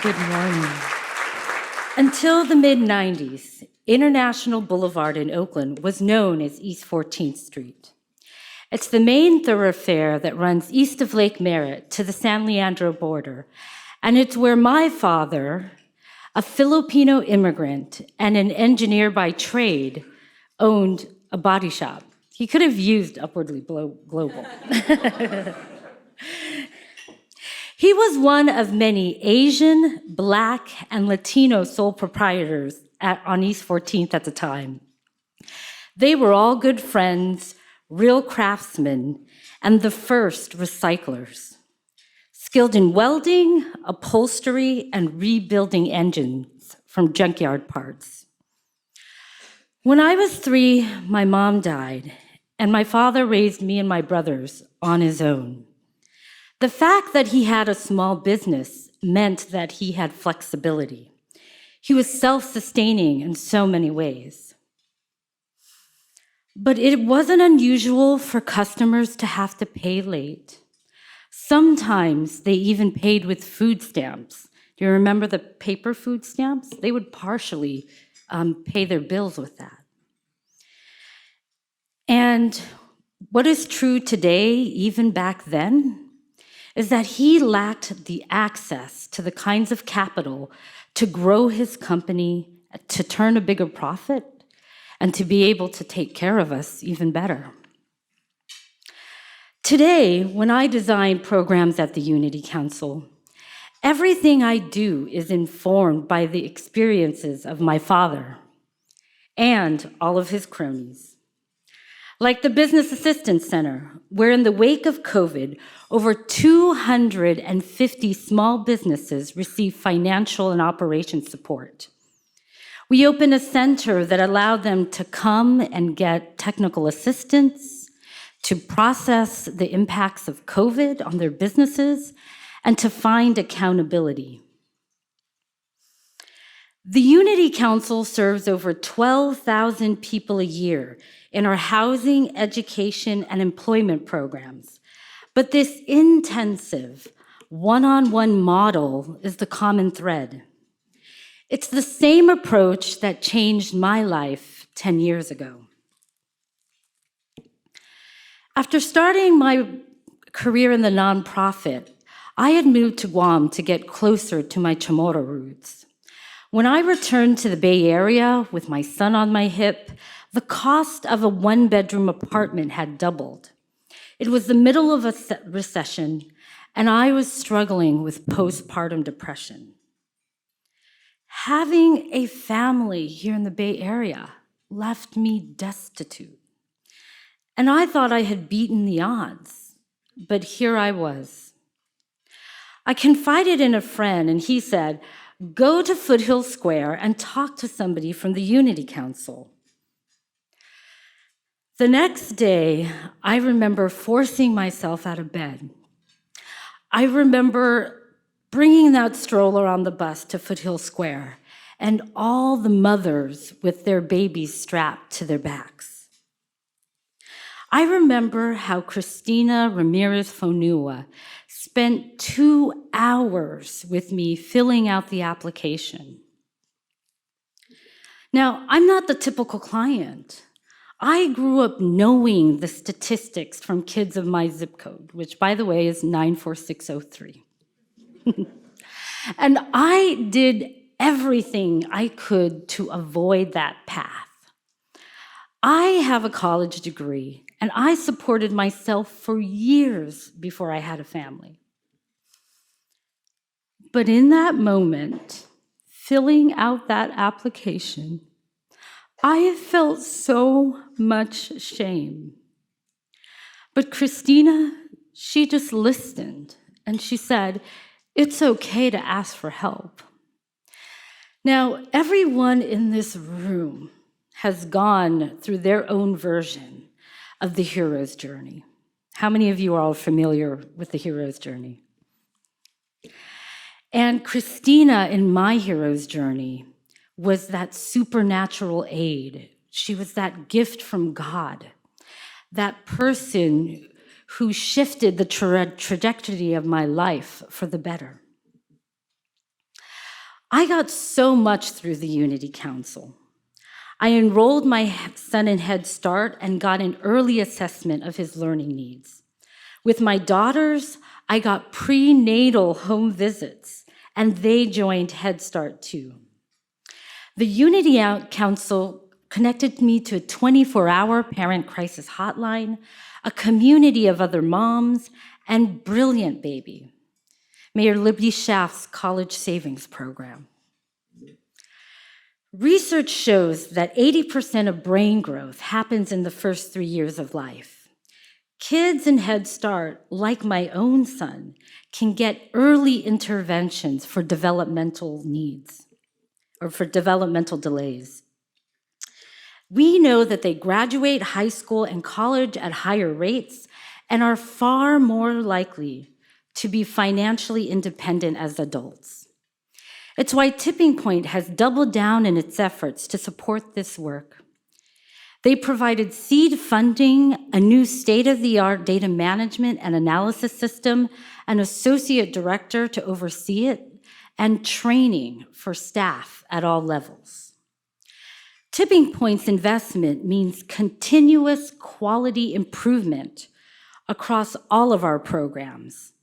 Good morning. Until the mid-90s, International Boulevard in Oakland was known as East 14th Street. It's the main thoroughfare that runs east of Lake Merritt to the San Leandro border, and it's where my father, a Filipino immigrant and an engineer by trade, owned a body shop. He could have used Upwardly Global. He was one of many Asian, Black, and Latino sole proprietors on East 14th at the time. They were all good friends, real craftsmen, and the first recyclers, skilled in welding, upholstery, and rebuilding engines from junkyard parts. When I was 3, my mom died, and my father raised me and my brothers on his own. The fact that he had a small business meant that he had flexibility. He was self-sustaining in so many ways. But it wasn't unusual for customers to have to pay late. Sometimes they even paid with food stamps. Do you remember the paper food stamps? They would partially pay their bills with that. And what is true today, even back then, is that he lacked the access to the kinds of capital to grow his company, to turn a bigger profit, and to be able to take care of us even better. Today, when I design programs at the Unity Council, everything I do is informed by the experiences of my father and all of his cronies. Like the Business Assistance Center, where in the wake of COVID, over 250 small businesses received financial and operations support. We opened a center that allowed them to come and get technical assistance, to process the impacts of COVID on their businesses, and to find accountability. The Unity Council serves over 12,000 people a year in our housing, education, and employment programs. But this intensive, one-on-one model is the common thread. It's the same approach that changed my life 10 years ago. After starting my career in the nonprofit, I had moved to Guam to get closer to my Chamorro roots. When I returned to the Bay Area with my son on my hip, the cost of a one-bedroom apartment had doubled. It was the middle of a recession, and I was struggling with postpartum depression. Having a family here in the Bay Area left me destitute. And I thought I had beaten the odds, but here I was. I confided in a friend, and he said, "Go to Foothill Square and talk to somebody from the Unity Council." The next day, I remember forcing myself out of bed. I remember bringing that stroller on the bus to Foothill Square and all the mothers with their babies strapped to their backs. I remember how Christina Ramirez Fonua spent 2 hours with me filling out the application. Now, I'm not the typical client. I grew up knowing the statistics from kids of my zip code, which, by the way, is 94603. And I did everything I could to avoid that path. I have a college degree, and I supported myself for years before I had a family. But in that moment, filling out that application, I felt so much shame. But Christina, she just listened, and she said, "It's okay to ask for help." Now, everyone in this room has gone through their own version of the hero's journey. How many of you are all familiar with the hero's journey? And Christina, in my hero's journey, was that supernatural aid. She was that gift from God, that person who shifted the trajectory of my life for the better. I got so much through the Unity Council. I enrolled my son in Head Start and got an early assessment of his learning needs. With my daughters, I got prenatal home visits, and they joined Head Start too. The Unity Council connected me to a 24-hour parent crisis hotline, a community of other moms, and Brilliant Baby, Mayor Libby Schaaf's college savings program. Research shows that 80% of brain growth happens in the first 3 years of life. Kids in Head Start, like my own son, can get early interventions for developmental needs or for developmental delays. We know that they graduate high school and college at higher rates and are far more likely to be financially independent as adults. It's why Tipping Point has doubled down in its efforts to support this work. They provided seed funding, a new state-of-the-art data management and analysis system, an associate director to oversee it, and training for staff at all levels. Tipping Point's investment means continuous quality improvement across all of our programs.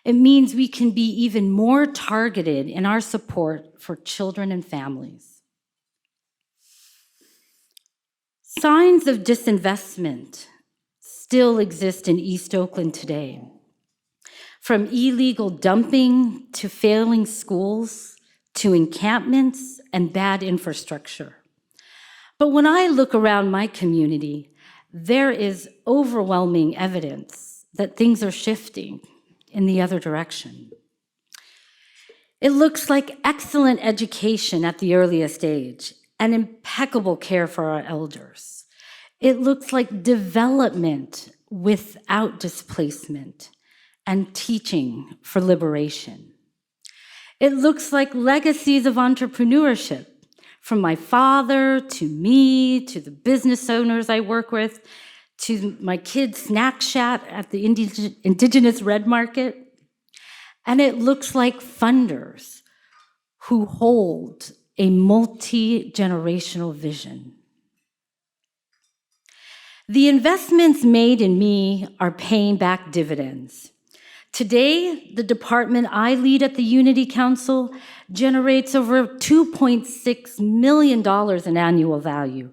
It means we can be even more targeted in our support for children and families. Signs of disinvestment still exist in East Oakland today. From illegal dumping to failing schools to encampments and bad infrastructure. But when I look around my community, there is overwhelming evidence that things are shifting in the other direction. It looks like excellent education at the earliest age and impeccable care for our elders. It looks like development without displacement and teaching for liberation. It looks like legacies of entrepreneurship, from my father to me, to the business owners I work with, to my kids' snack shack at the Indigenous Red Market. And it looks like funders who hold a multi-generational vision. The investments made in me are paying back dividends. Today, the department I lead at the Unity Council generates over $2.6 million in annual value.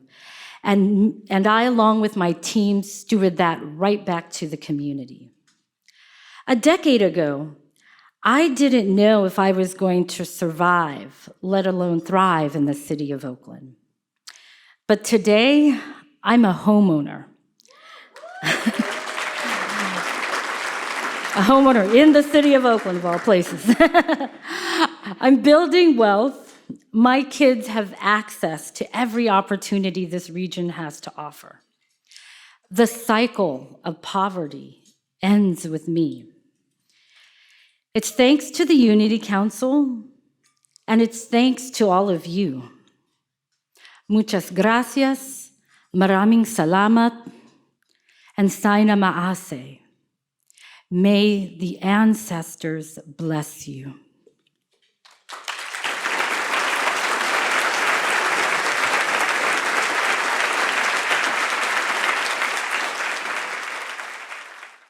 And I, along with my team, steward that right back to the community. A decade ago, I didn't know if I was going to survive, let alone thrive in the city of Oakland. But today, I'm a homeowner. A homeowner in the city of Oakland, of all places. I'm building wealth. My kids have access to every opportunity this region has to offer. The cycle of poverty ends with me. It's thanks to the Unity Council, and it's thanks to all of you. Muchas gracias, maraming salamat, and saina maase. May the ancestors bless you.